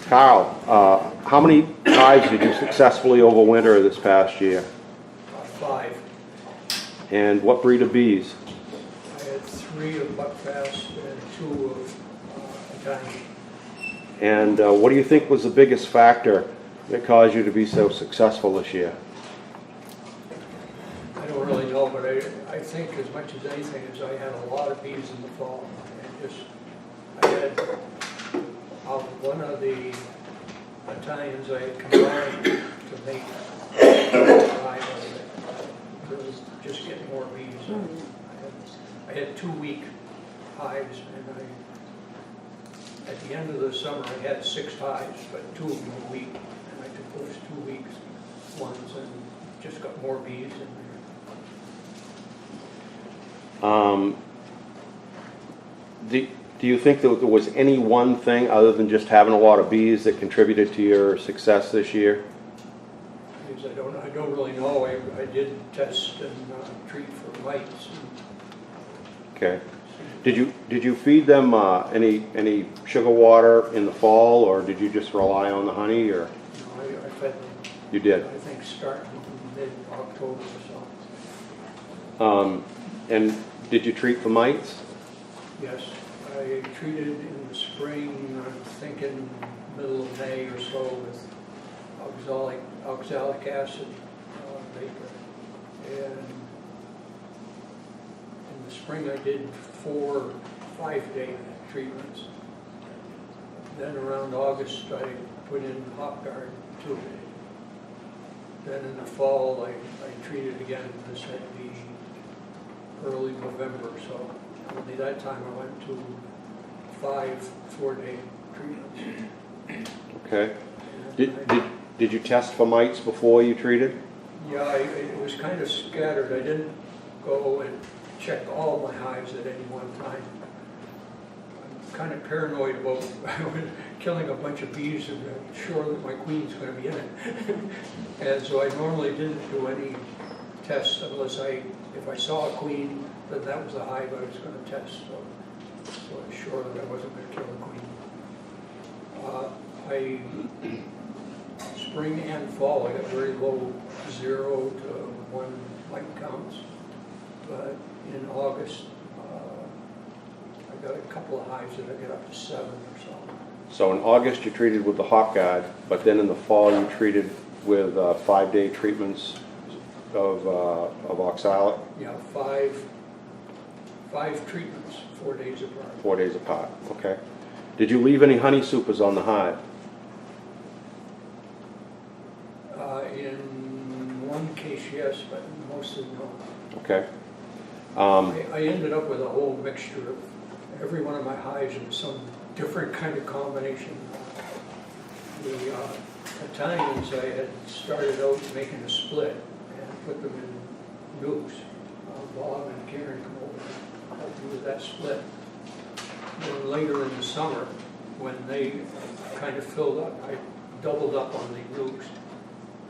Carl, how many hives did you successfully overwinter this past year? 5. And what breed of bees? I had 3 of buckfast and 2 of Italian. And what do you think was the biggest factor that caused you to be so successful this year? I don't really know, but I think as much as anything is I had a lot of bees in the fall. And I had one of the Italians I had combined to make a hive out of it. It was just getting more bees. I had 2 week hives, and at the end of the summer I had 6 hives, but 2 of them were weak. And I took those 2 weeks ones and just got more bees in there. Do you think that there was any one thing other than just having a lot of bees that contributed to your success this year? Because I don't really know. I did test and treat for mites. Okay. Did you feed them any sugar water in the fall, or did you just rely on the honey? Or No, I fed them. You did. I think starting mid-October or so. And did you treat for mites? Yes, I treated in the spring. I'm thinking middle of May or so with oxalic acid vapor, and in the spring I did 4 5-day treatments. Then around August I put in hot guard 2. Then in the fall I treated again. This had to be early November, so only that time I went to 5 4-day treatments. Okay. Did you test for mites before you treated? Yeah, it was kind of scattered. I didn't go and check all my hives at any one time. I'm kind of paranoid about killing a bunch of bees and I'm sure that my queen's going to be in it. And so I normally didn't do any tests unless if I saw a queen, then that was the hive I was going to test. So I'm sure that I wasn't going to kill a queen. Spring and fall, I got very low 0 to 1 mite counts. But in August, I got a couple of hives that I get up to 7 or so. So in August you treated with the hot guard, but then in the fall you treated with 5-day treatments of oxalic? Yeah, 5 treatments, 4 days apart. 4 days apart, okay. Did you leave any honey supers on the hive? In one case, yes, but mostly no. Okay. I ended up with a whole mixture of every one of my hives in some different kind of combination. The Italians, I had started out making a split and put them in nukes. Bob and Karen come over and helped me with that split. Then later in the summer, when they kind of filled up, I doubled up on the nukes.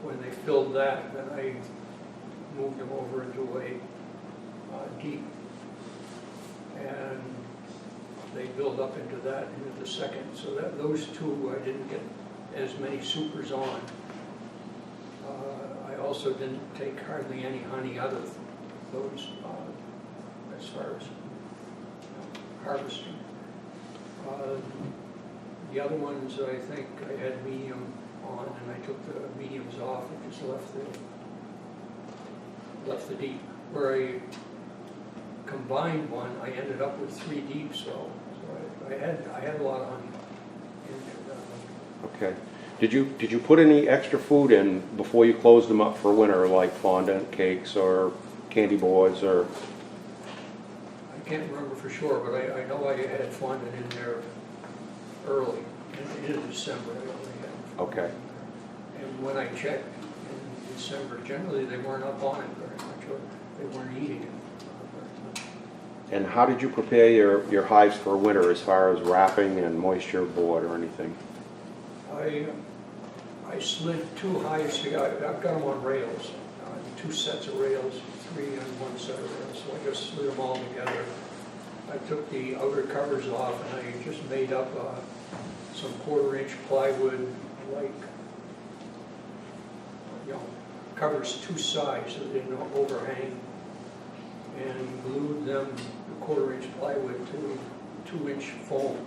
When they filled that, then I moved them over into a deep, and they build up into that, into the second. So that those 2, I didn't get as many supers on. I also didn't take hardly any honey out of those as far as harvesting. The other ones, I think I had medium on, and I took the mediums off and just left the deep. Where I combined one, I ended up with 3 deeps, so I had a lot of honey. Okay. Did you put any extra food in before you closed them up for winter, like fondant cakes or candy boards or? I can't remember for sure, but I know I had fondant in there early, in December. I only had Okay. And when I checked in December, generally they weren't up on it very much, or they weren't eating it very much. And how did you prepare your hives for winter as far as wrapping and moisture board or anything? I slid 2 hives together. I've got them on rails, 2 sets of rails, 3 on one set of rails. So I just slid them all together. I took the outer covers off and I just made up some 1/4-inch plywood, like, you know, covers 2 sides so they don't overhang, and glued them, the 1/4-inch plywood to 2-inch foam.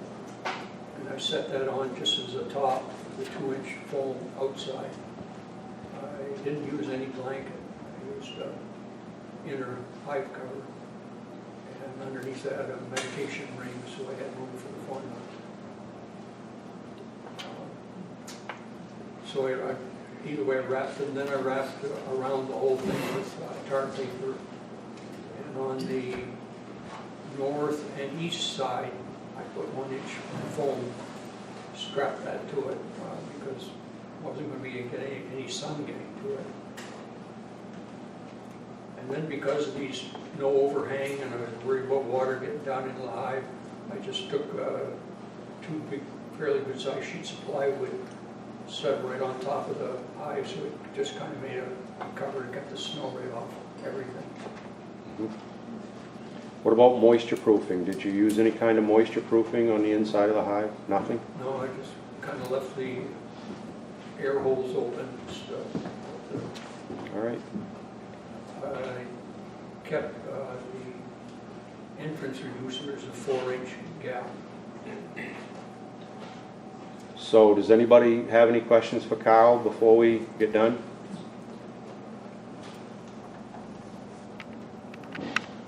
And I set that on just as a top, the 2-inch foam outside. I didn't use any blanket. I used an inner hive cover. And underneath that, a medication ring, so I had room for the formula. So either way I wrapped them, then I wrapped around the whole thing with tar paper. And on the north and east side, I put 1-inch foam, strapped that to it because I wasn't going to be getting any sun getting to it. And then because of these no overhang and I was worried about water getting down into the hive, I just took 2 big, fairly good sized sheets of plywood, set right on top of the hive, so it just kind of made a cover and got the snow right off everything. What about moisture proofing? Did you use any kind of moisture proofing on the inside of the hive? Nothing? No, I just kind of left the air holes open and stuff. All right. I kept the entrance reducer as a 4-inch gap. So does anybody have any questions for Carl before we get done?